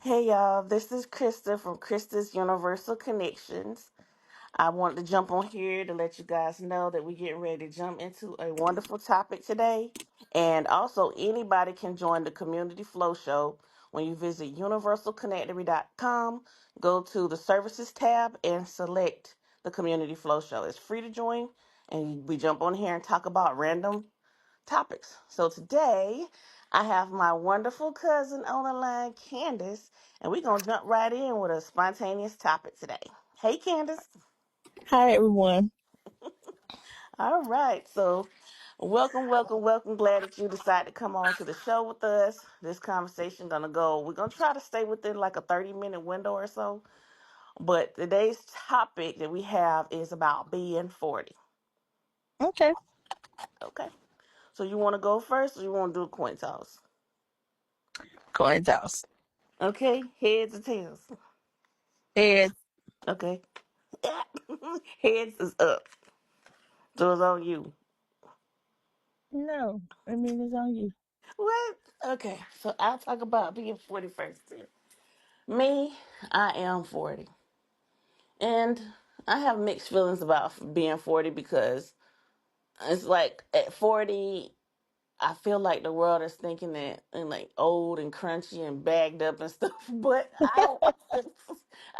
Hey y'all, this is Krista from Krista's Universal Connections. I wanted to jump on here to let you guys know that we're getting ready to jump into a wonderful topic today. And also, anybody can join the Community Flow Show when you visit universalconnectory.com. Go to the Services tab and select the Community Flow Show. It's free to join, and we jump on here and talk about random topics. So today I have my wonderful cousin on the line, Candice, and we're gonna jump right in with a spontaneous topic today. Hey Candice. Hi, everyone. All right, so welcome. Glad that you decided to come on to the show with us. This conversation gonna go, we're gonna try to stay within like a 30-minute window or so. But today's topic that we have is about being 40. Okay, Okay. So you wanna go first or you wanna do a coin toss? coin toss. Okay, heads or tails? Head. Okay. Heads is up. So it's on you. No, I mean it's on you. What? Okay. So I'll talk about being 40 first. Then. Me, I am 40. And I have mixed feelings about being 40 because it's like at 40, I feel like the world is thinking that and like old and crunchy and bagged up and stuff, but I don't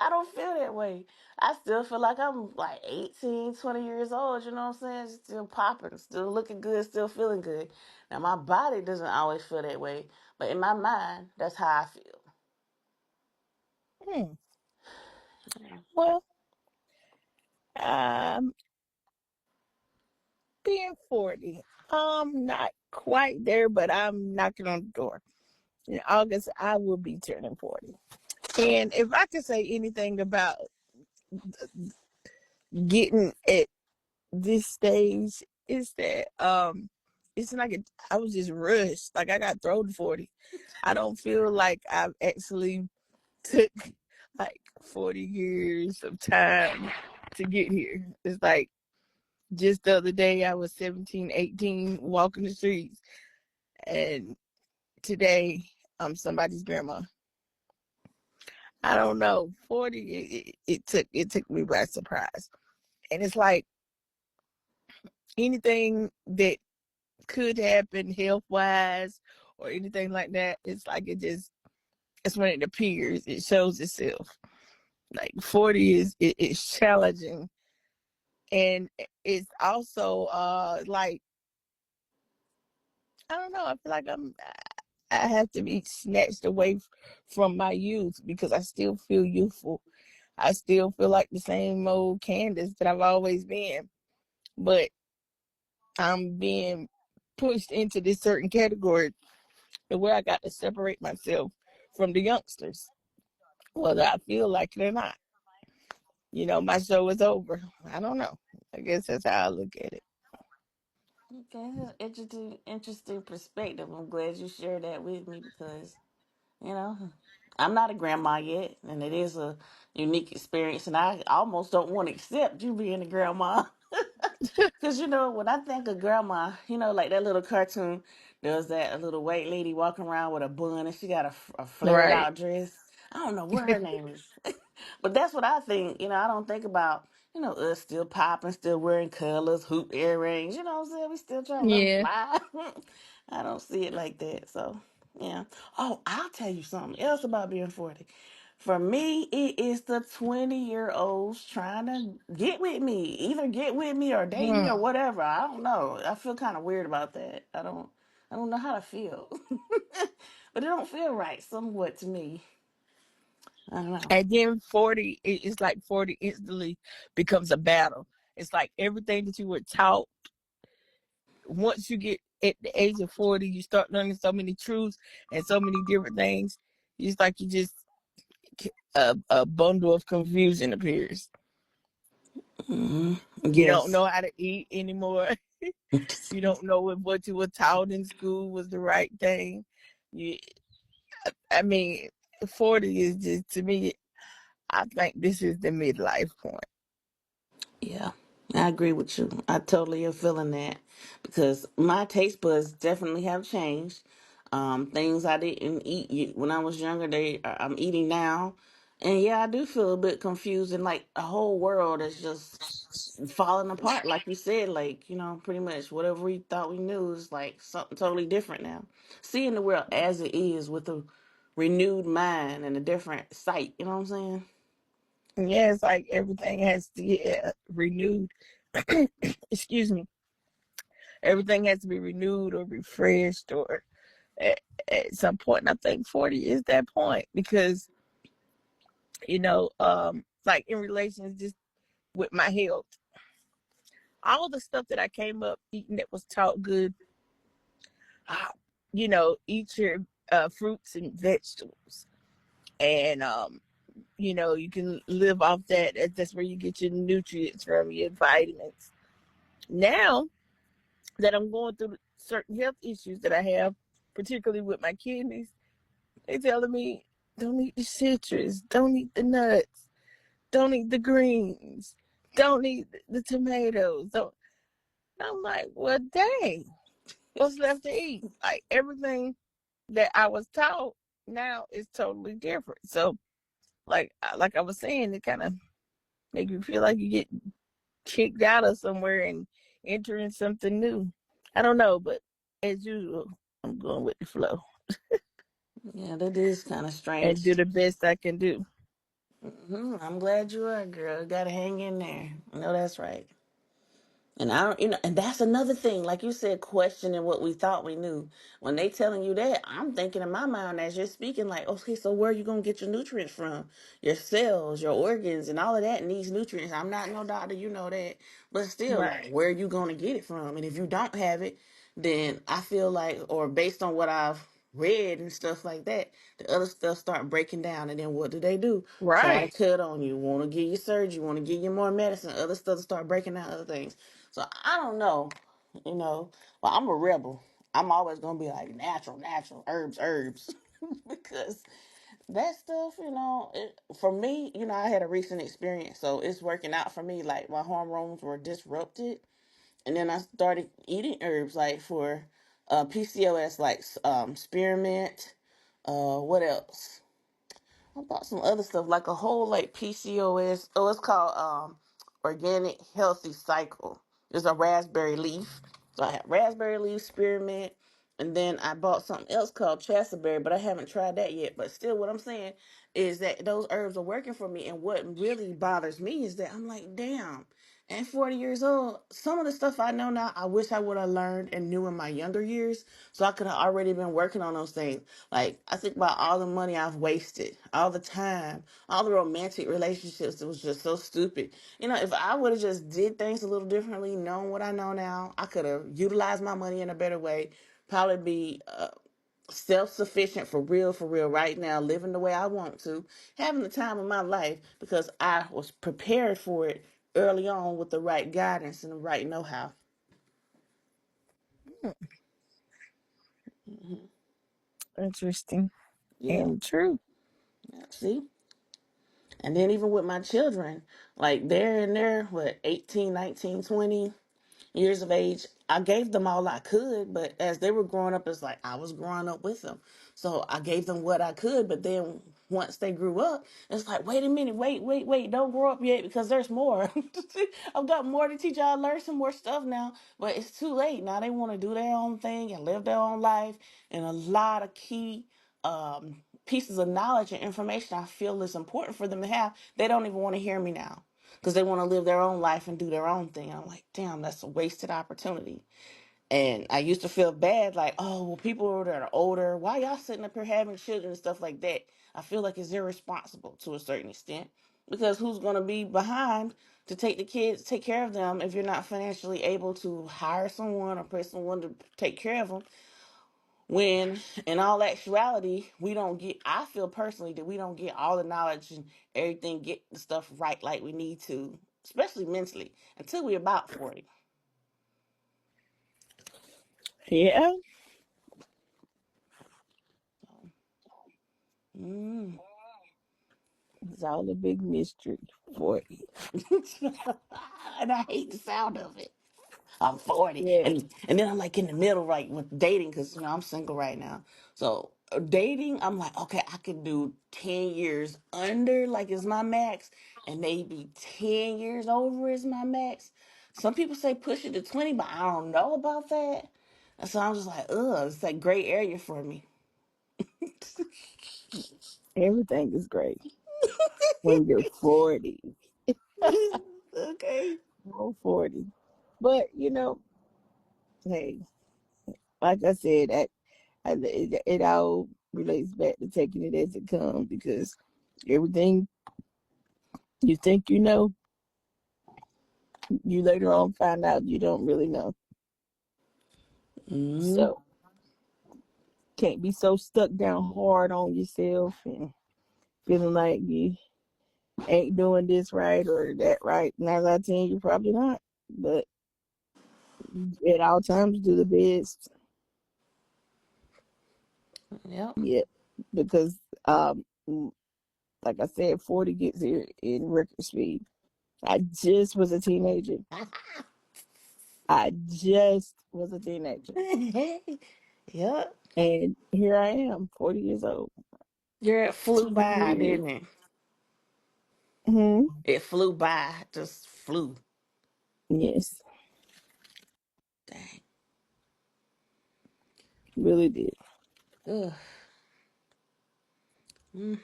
I don't feel that way. I still feel like I'm like 18, 20 years old, you know what I'm saying? Still popping, still looking good, still feeling good. Now my body doesn't always feel that way, but in my mind, that's how I feel. Hmm. Yeah. Well, um, being 40. I'm not quite there, but I'm knocking on the door. In August, I will be turning 40. And if I could say anything about getting at this stage, is that it's like I was just rushed. Like I got thrown to 40. I don't feel like I've actually took like 40 years of time to get here. It's like just the other day I was 17, 18, walking the streets, and today I'm somebody's grandma. I don't know. 40 it took me by surprise. And it's like anything that could happen health wise or anything like that, it's like it's when it appears, it shows itself. Like 40 is challenging, and it's also like I don't know. I feel like I have to be snatched away from my youth because I still feel youthful. I still feel like the same old Candice that I've always been, but I'm being pushed into this certain category where I got to separate myself from the youngsters, whether I feel like it or not. My show is over. I don't know. I guess that's how I look at it. Okay, that's interesting perspective. I'm glad you shared that with me because you know, I'm not a grandma yet, and it is a unique experience. And I almost don't want to accept you being a grandma. Because, when I think of grandma, like that little cartoon, there was that little white lady walking around with a bun and she got a flared Right. out dress. I don't know what her name is. But that's what I think. I don't think about, us still popping, still wearing colors, hoop earrings. You know what I'm saying? We still trying to live Yeah. fly. I don't see it like that. So, yeah. Oh, I'll tell you something else about being 40. For me, it is the 20-year-olds trying to get with me. Either get with me or date me or Hmm. whatever. I don't know. I feel kind of weird about that. I don't know how to feel. But it don't feel right somewhat to me. I don't know. And then 40, it's like 40 instantly becomes a battle. It's like everything that you were taught, once you get at the age of 40, you start learning so many truths and so many different things. It's like a bundle of confusion appears. Hmm. You don't Yes. know how to eat anymore. You don't know if what you were taught in school was the right thing. You, I mean, 40 is just, to me, I think this is the midlife point. Yeah, I agree with you. I totally am feeling that because my taste buds definitely have changed. Things I didn't eat when I was younger, I'm eating now. And yeah, I do feel a bit confused, and like the whole world is just falling apart. Like you said, like, pretty much whatever we thought we knew is like something totally different now. Seeing the world as it is with a renewed mind and a different sight, you know what I'm saying? Yeah, it's like everything has to get renewed. Excuse me. Everything has to be renewed or refreshed, or at, at some point. And I think 40 is that point because, like in relations just with my health, all the stuff that I came up eating that was taught good, uh, eat your fruits and vegetables. And, you can live off that. That's where you get your nutrients from, your vitamins. Now that I'm going through certain health issues that I have, particularly with my kidneys, they telling me, don't eat the citrus, don't eat the nuts, don't eat the greens, don't eat the tomatoes. Don't. I'm like, well, dang, what's left to eat? Like everything that I was taught now is totally different. So, like I was saying, it kind of make you feel like you get kicked out of somewhere and entering something new. I don't know, but as usual, I'm going with the flow Yeah, that is kind of and strange. do the best I can do. I'm glad you are, girl. Gotta hang in there. I know that's right. And I don't, and that's another thing, like you said, questioning what we thought we knew. When they telling you that, I'm thinking in my mind as you're speaking, like, okay, so where are you gonna get your nutrients from? Your cells, your organs, and all of that needs nutrients. I'm not no doctor, you know that, but still, like, Right, where are you gonna get it from? And if you don't have it, then I feel like, or based on what I've read and stuff like that, the other stuff start breaking down, and then what do? Try to right. cut on you, want to give you surgery, want to give you more medicine, other stuff start breaking down other things. So I don't know, you know. Well, I'm a rebel. I'm always gonna be like natural, herbs, because that stuff, for me, I had a recent experience, so it's working out for me. Like my hormones were disrupted, and then I started eating herbs, like for PCOS, like spearmint. What else? I bought some other stuff like a whole like PCOS. Oh, it's called Organic Healthy Cycle. It's a raspberry leaf. So I have raspberry leaf, spearmint, and then I bought something else called chasterberry, but I haven't tried that yet. But still, what I'm saying is that those herbs are working for me. And what really bothers me is that I'm like, damn. At 40 years old, some of the stuff I know now, I wish I would have learned and knew in my younger years, so I could have already been working on those things. Like, I think about all the money I've wasted, all the time, all the romantic relationships. It was just so stupid. If I would have just did things a little differently, known what I know now, I could have utilized my money in a better way, probably be self-sufficient for real right now, living the way I want to, having the time of my life because I was prepared for it early on with the right guidance and the right know-how. Hmm. Interesting Yeah, and true. yeah, see. And then even with my children, like they're in there, what, 18, 19, 20 years of age, I gave them all I could, but as they were growing up, it's like I was growing up with them. So I gave them what I could, but then once they grew up, it's like, wait a minute, wait, don't grow up yet because there's more. I've got more to teach y'all, learn some more stuff now, but it's too late. Now they want to do their own thing and live their own life, and a lot of key pieces of knowledge and information I feel is important for them to have. They don't even want to hear me now because they want to live their own life and do their own thing. I'm like, damn, that's a wasted opportunity. And I used to feel bad, like, oh, well, people that are older, why y'all sitting up here having children and stuff like that? I feel like it's irresponsible to a certain extent because who's going to be behind to take the kids, take care of them if you're not financially able to hire someone or pay someone to take care of them? When in all actuality, we don't get, I feel personally that we don't get all the knowledge and everything, get the stuff right like we need to, especially mentally, until we're about 40. Yeah, So, mm. it's all a big mystery for you. And I hate the sound of it. I'm 40, Yeah, and then I'm like in the middle, right, with dating, because I'm single right now. So dating, I'm like, okay, I could do 10 years under, like is my max, and maybe 10 years over is my max. Some people say push it to 20, but I don't know about that. And so I'm just like, ugh, it's that gray area for me. everything is great when you're 40. Okay. Oh, 40. But, hey, like I said, it all relates back to taking it as it comes because everything you think you know, you later on find out you don't really know. Mm-hmm. So, can't be so stuck down hard on yourself and feeling like you ain't doing this right or that right. 9 out of 10, you're probably not. But at all times, do the best. Yep. Yeah, because like I said, 40 gets here in record speed. I just was a teenager. I just was a teenager. Yep. And here I am, 40 years old. It flew by, 2 years. didn't it? Hmm. It flew by, just flew. Yes, Dang. really did. Ugh. Mm.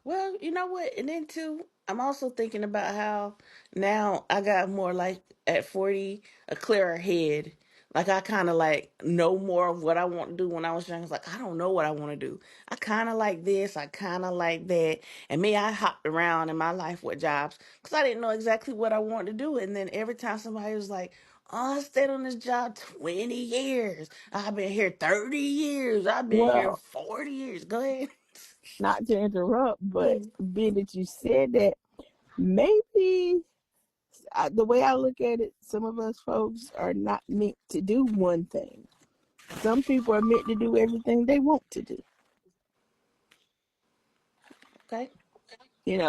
Well, you know what? And then too, I'm also thinking about how now I got more like at 40 a clearer head. Like I kind of like know more of what I want to do. When I was young, it's like I don't know what I want to do. I kind of like this, I kind of like that. And me, I hopped around in my life with jobs because I didn't know exactly what I wanted to do. And then every time somebody was like, "Oh, I stayed on this job 20 years. I've been here 30 years. I've been here Well, 40 years." Go ahead. not to interrupt, but Mm. being that you said that, maybe the way I look at it, some of us folks are not meant to do one thing. Some people are meant to do everything they want to do. Okay.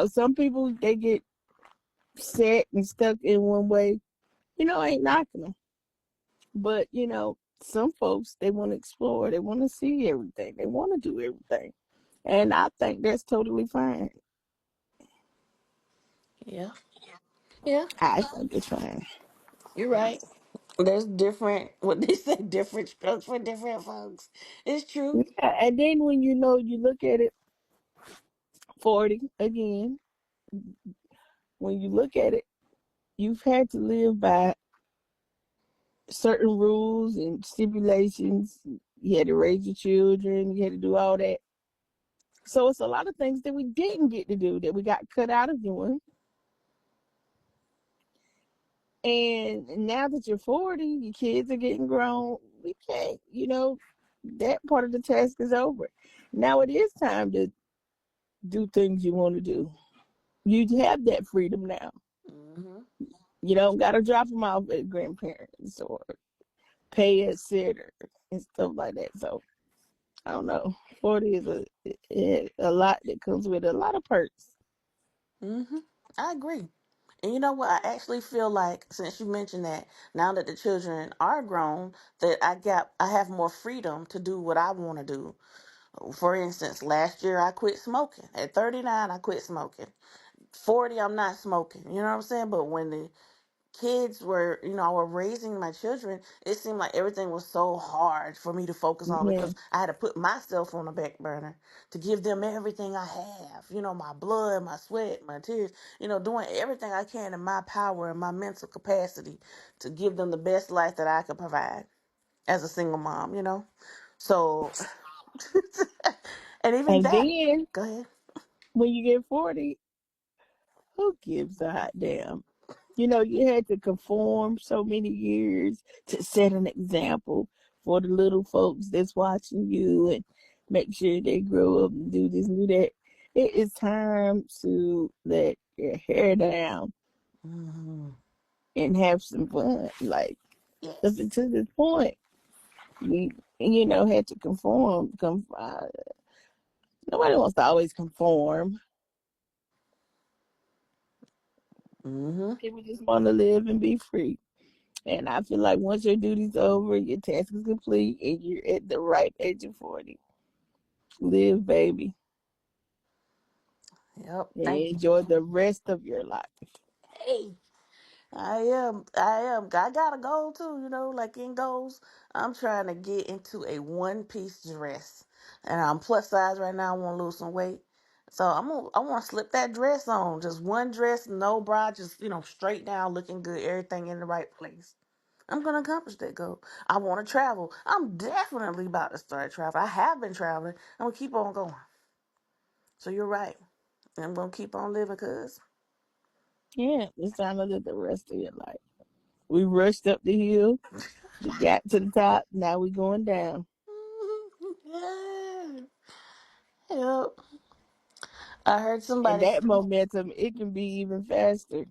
Some people they get set and stuck in one way. Ain't knocking them, but some folks they want to explore. They want to see everything. They want to do everything, and I think that's totally fine. Yeah. Yeah. I think it's fine. You're right. There's different, what they say, different strokes for different folks. It's true. Yeah, and then when you look at it, 40 again. When you look at it, you've had to live by certain rules and stipulations. You had to raise your children. You had to do all that. So it's a lot of things that we didn't get to do that we got cut out of doing. And now that you're 40, your kids are getting grown. We can't, that part of the task is over. Now it is time to do things you want to do. You have that freedom now. Hmm. You don't got to drop them off at grandparents or pay a sitter and stuff like that. So I don't know. 40 is a lot that comes with a lot of perks. Hmm. I agree. And you know what? I actually feel like since you mentioned that, now that the children are grown, that I have more freedom to do what I want to do. For instance, last year I quit smoking. At 39, I quit smoking. 40, I'm not smoking. You know what I'm saying? But when the kids were, I were raising my children, it seemed like everything was so hard for me to focus on Yeah. because I had to put myself on the back burner to give them everything I have, my blood, my sweat, my tears, doing everything I can in my power and my mental capacity to give them the best life that I could provide as a single mom. So, and even And that, then go ahead. when you get 40, who gives a hot damn? You had to conform so many years to set an example for the little folks that's watching you and make sure they grow up and do this and do that. It is time to let your hair down Hmm. and have some fun. Like up Yes. until this point, we had to conform. Nobody wants to always conform. Hmm. People just want to live and be free. And I feel like once your duty's over, your task is complete, and you're at the ripe age of 40, live, baby, Yep. and Thank you. enjoy the rest of your life. Hey, I am. I am. I got a goal too, like in goals. I'm trying to get into a one piece dress. And I'm plus size right now. I want to lose some weight. So I want to slip that dress on. Just one dress, no bra, just, straight down, looking good, everything in the right place. I'm gonna accomplish that goal. I want to travel. I'm definitely about to start traveling. I have been traveling. I'm gonna keep on going. So you're right. I'm gonna keep on living, cuz. Yeah, it's time to live the rest of your life. We rushed up the hill, we got to the top, now we going down. Yep. I heard And somebody. that momentum, it can be even faster.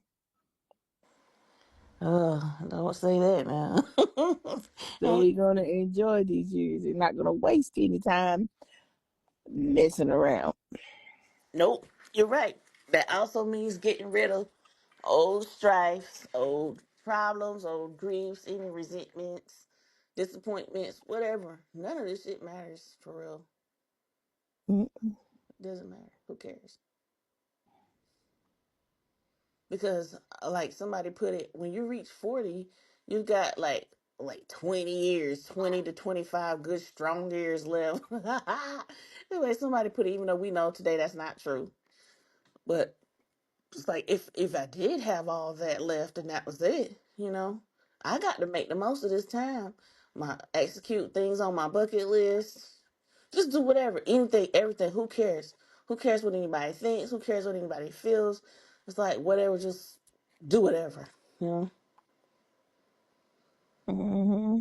Don't say that now. So we're gonna enjoy these years. We're not gonna waste any time messing around. Nope, you're right. That also means getting rid of old strifes, old problems, old griefs, any resentments, disappointments, whatever. None of this shit matters for real. Mm. It doesn't matter. Who cares? Because like somebody put it, when you reach 40, you've got like 20 years, 20 to 25 good strong years left. Anyway, somebody put it, even though we know today that's not true. But it's like if I did have all that left and that was it, I got to make the most of this time. My execute things on my bucket list. Just do whatever, anything, everything. Who cares? Who cares what anybody thinks? Who cares what anybody feels? It's like whatever, just do whatever. You know? Hmm.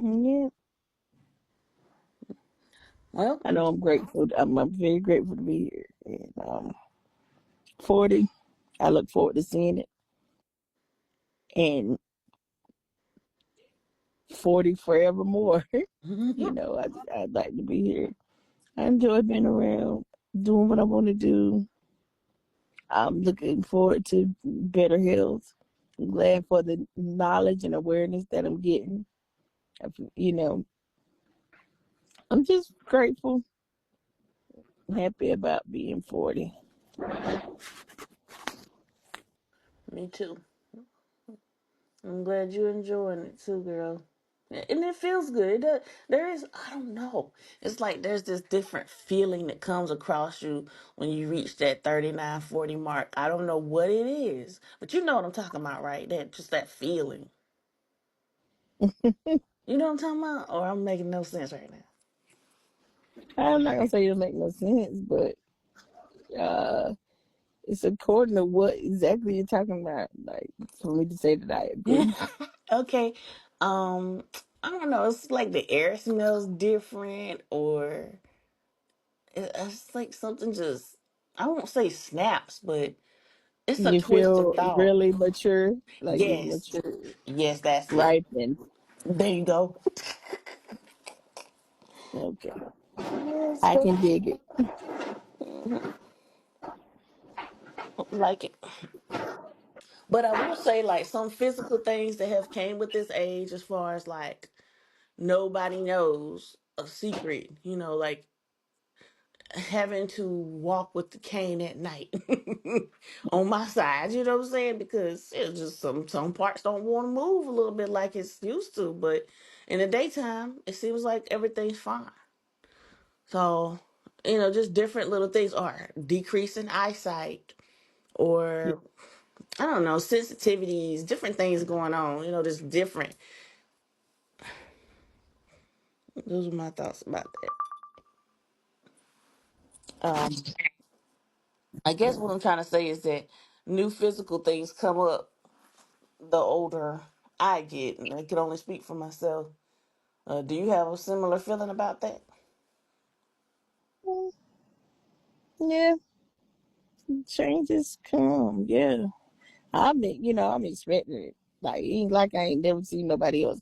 Yeah, Well, I know I'm grateful. I'm very grateful to be here. And 40, I look forward to seeing it. And 40 forevermore. I'd like to be here. I enjoy being around, doing what I want to do. I'm looking forward to better health. I'm glad for the knowledge and awareness that I'm getting. You know, I'm just grateful, happy about being 40. me too. I'm glad you're enjoying it too, girl. And it feels good. There is, I don't know. It's like there's this different feeling that comes across you when you reach that 39, 40 mark. I don't know what it is, but you know what I'm talking about, right? That just that feeling. You know what I'm talking about? Or I'm making no sense right now. I'm not gonna say it'll make no sense, but uh, it's according to what exactly you're talking about. Like for me to say that I agree. Okay. Um, I don't know. It's like the air smells different, or it's like something just, I won't say snaps, but it's a You twisted feel thought. really mature, like you've Yes. matured, Yes, that's it. ripened. There you go. Okay, Yes, I go. can dig it. Like it. But I will say, like, some physical things that have came with this age, as far as like nobody knows a secret, like having to walk with the cane at night on my side, you know what I'm saying? Because it's just some parts don't want to move a little bit like it's used to, but in the daytime, it seems like everything's fine. So, just different little things are decreasing eyesight, or I don't know, sensitivities, different things going on, just different. Those are my thoughts about that. Um, I guess what I'm trying to say is that new physical things come up the older I get, and I can only speak for myself. Do you have a similar feeling about that? Mm, yeah, changes come. Yeah, I'm expecting it. Like, it ain't like I ain't never seen nobody else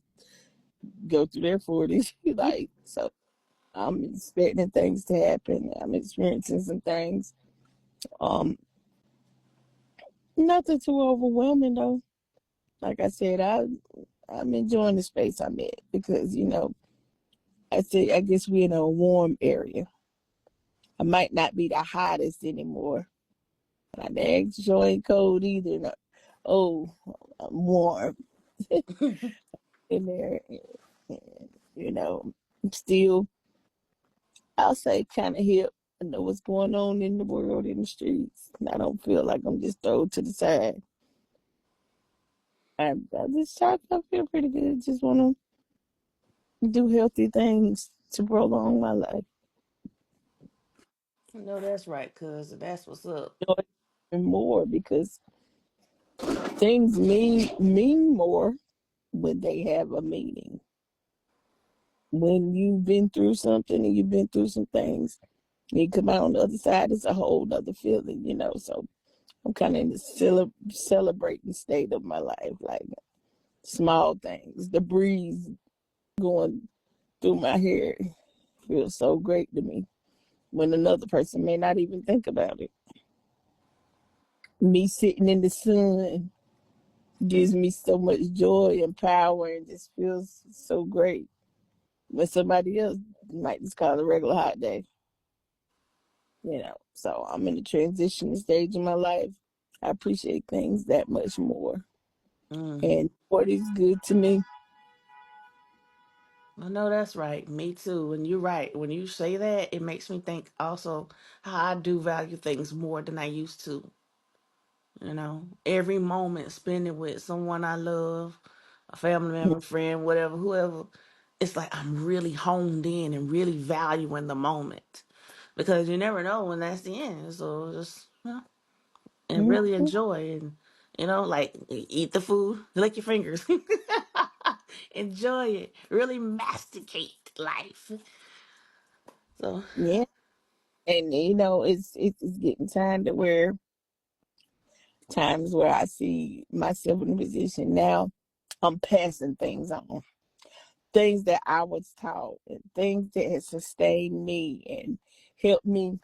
go through their 40s. Like, so I'm expecting things to happen. I'm experiencing some things. Um, Nothing too overwhelming though. Like I said, I'm enjoying the space I'm in because I guess we're in a warm area. I might not be the hottest anymore, but I dang sure ain't cold either. No. Oh, I'm warm in there. And, I'm still, I'll say, kind of hip. I know what's going on in the world, in the streets. And I don't feel like I'm just thrown to the side. I feel pretty good. Just want to do healthy things to prolong my life. No, that's right, cuz that's what's up. Enjoy even more because things mean more when they have a meaning. When you've been through something and you've been through some things, and you come out on the other side, it's a whole other feeling. So I'm kind of in the celebrating state of my life, like small things. The breeze going through my hair feels so great to me when another person may not even think about it. Me sitting in the sun gives me so much joy and power and just feels so great when somebody else might just call it a regular hot day. So I'm in the transition stage of my life. I appreciate things that much more. Mm. And what is good to me. I know that's right. Me too. And you're right. When you say that, it makes me think also how I do value things more than I used to. Every moment spending with someone I love, a family member, friend, whatever, whoever, it's like I'm really honed in and really valuing the moment because you never know when that's the end. So just, and really Mhm. enjoy and, like eat the food, lick your fingers, enjoy it, really masticate life. So, Yeah. And it's getting times where I see myself in a position now I'm passing things on. Things that I was taught and things that have sustained me and helped me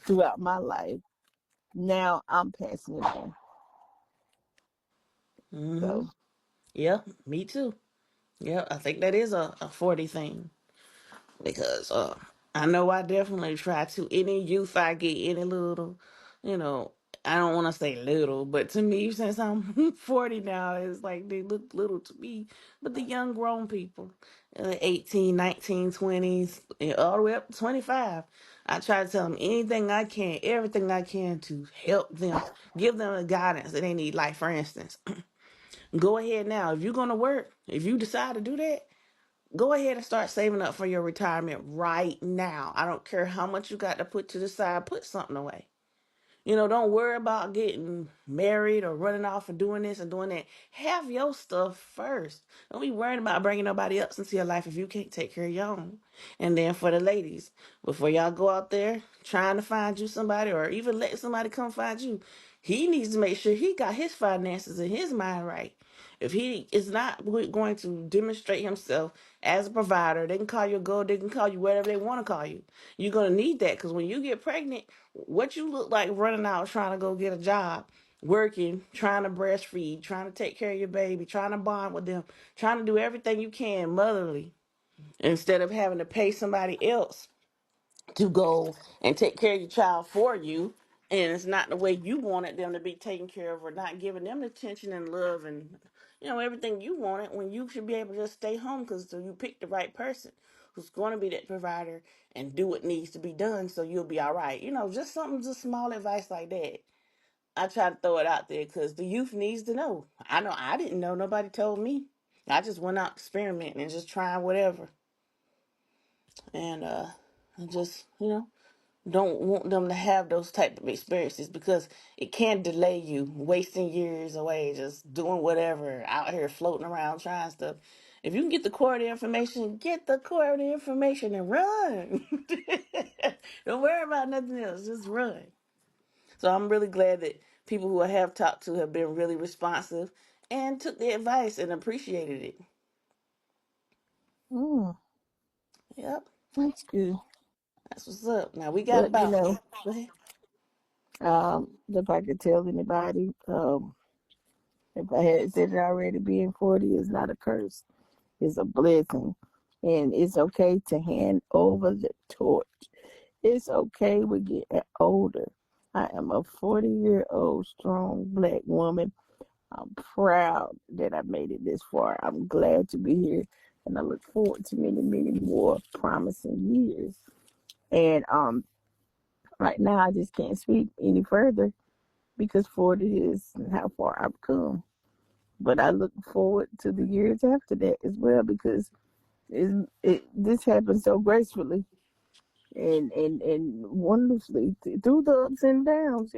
throughout my life. Now I'm passing it on. hmm So yeah, me too. Yeah, I think that is a 40 thing. Because I know I definitely try to. Any youth I get, any little, you know, I don't want to say little, but to me, since I'm 40 now, it's like they look little to me. But the young grown people, 18, 19, 20s, and all the way up to 25, I try to tell them anything I can, everything I can to help them, give them the guidance that they need. Like, for instance, go ahead now. If you're going to work, if you decide to do that, go ahead and start saving up for your retirement right now. I don't care how much you got to put to the side, put something away. Don't worry about getting married or running off and doing this and doing that. Have your stuff first. Don't be worrying about bringing nobody else into your life if you can't take care of your own. And then for the ladies, before y'all go out there trying to find you somebody or even let somebody come find you, he needs to make sure he got his finances and his mind right. If he is not going to demonstrate himself as a provider, they can call you a gold, they can call you whatever they want to call you. You're going to need that because when you get pregnant, what you look like running out trying to go get a job, working, trying to breastfeed, trying to take care of your baby, trying to bond with them, trying to do everything you can motherly instead of having to pay somebody else to go and take care of your child for you. And it's not the way you wanted them to be taken care of or not giving them the attention and love and everything you wanted when you should be able to just stay home because you picked the right person who's going to be that provider and do what needs to be done so you'll be all right. Just something, just small advice like that. I try to throw it out there because the youth needs to know. I know I didn't know. Nobody told me. I just went out experimenting and just trying whatever. And I just, don't want them to have those type of experiences because it can delay you, wasting years away, just doing whatever, out here floating around trying stuff. If you can get the core of the information, get the core of the information and run. Don't worry about nothing else, just run. So I'm really glad that people who I have talked to have been really responsive and took the advice and appreciated it. mm, Yep, that's good. that's what's up. Now we got But about. Go ahead. If I could tell anybody, if I had said it already, being 40 is not a curse, it's a blessing. And it's okay to hand over the torch. It's okay with getting older. I am a 40-year-old strong black woman. I'm proud that I made it this far. I'm glad to be here, and I look forward to many, many more promising years. And right now, I just can't speak any further because 40 is how far I've come. But I look forward to the years after that as well because this happened so gracefully and wonderfully through the ups and downs.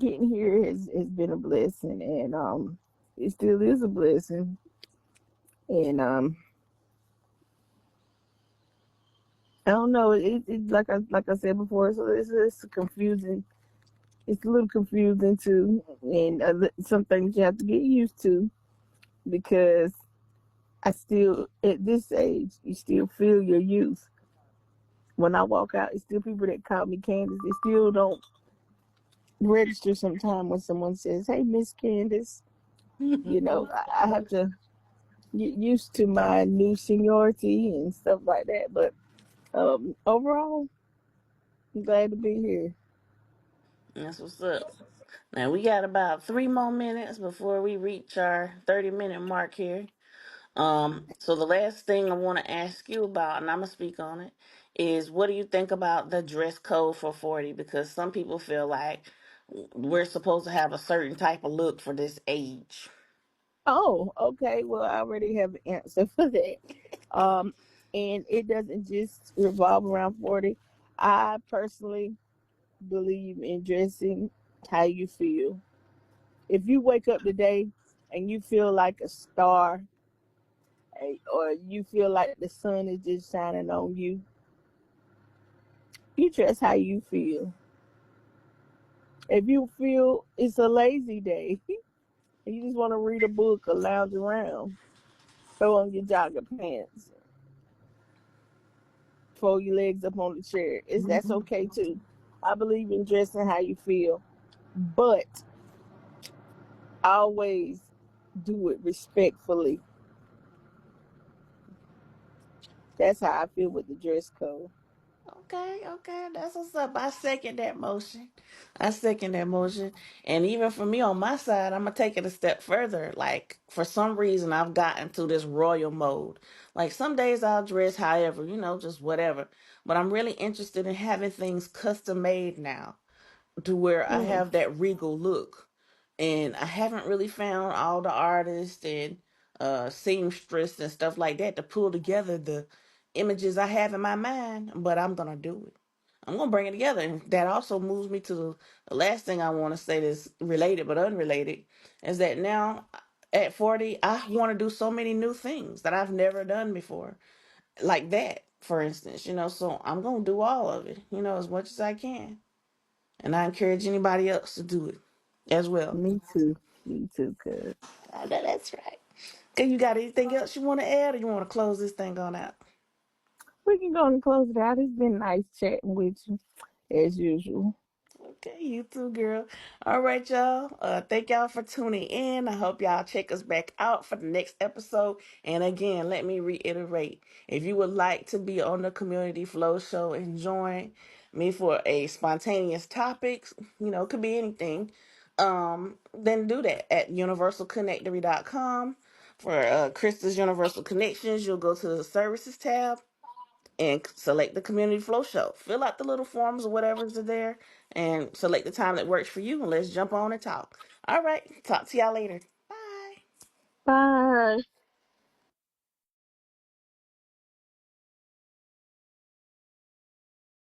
Getting here has been a blessing, and it still is a blessing. And I don't know. It like I said before, so it's confusing. It's a little confusing too, and some things you have to get used to because I still at this age you still feel your youth. When I walk out, it's still people that call me Candice. They still don't register sometime when someone says, "Hey, Miss Candice." I have to get used to my new seniority and stuff like that. But overall, I'm glad to be here. That's what's up. Now we got about 3 more minutes before we reach our 30-minute mark here. So the last thing I want to ask you about, and I'm gonna speak on it, is what do you think about the dress code for 40? Because some people feel like we're supposed to have a certain type of look for this age. Oh, okay. Well, I already have an answer for that. Um, and it doesn't just revolve around 40. I personally believe in dressing how you feel. If you wake up today and you feel like a star, or you feel like the sun is just shining on you, you dress how you feel. If you feel it's a lazy day and you just want to read a book or lounge around, throw on your jogger pants, fold your legs up on the chair. That's okay too. I believe in dressing how you feel, but always do it respectfully. That's how I feel with the dress code. Okay, okay, that's what's up. I second that motion. I second that motion. And even for me on my side, I'm gonna take it a step further. Like for some reason, I've gotten to this royal mode. Like some days I'll dress however, just whatever. But I'm really interested in having things custom made now to where I Mm, have that regal look. And I haven't really found all the artists and seamstress and stuff like that to pull together the images I have in my mind, but I'm gonna do it. I'm gonna bring it together. And that also moves me to the last thing I want to say that's related but unrelated is that now at 40, I want to do so many new things that I've never done before. Like that, for instance, so I'm gonna do all of it, as much as I can. And I encourage anybody else to do it as well. me too. Me too, cuz. I know that's right. Okay, you got anything else you want to add or you want to close this thing on out? We can go and close it out. It's been nice chatting with you as usual. Okay, you too, girl. All right, y'all. Thank y'all for tuning in. I hope y'all check us back out for the next episode. And again, let me reiterate: if you would like to be on the Community Flow Show and join me for a spontaneous topic, it could be anything. Then do that at universalconnectory.com. For Krista's Universal Connections, you'll go to the Services tab and select the community flow show. Fill out the little forms or whatever's there and select the time that works for you and let's jump on and talk. All right. Talk to y'all later. Bye. Bye.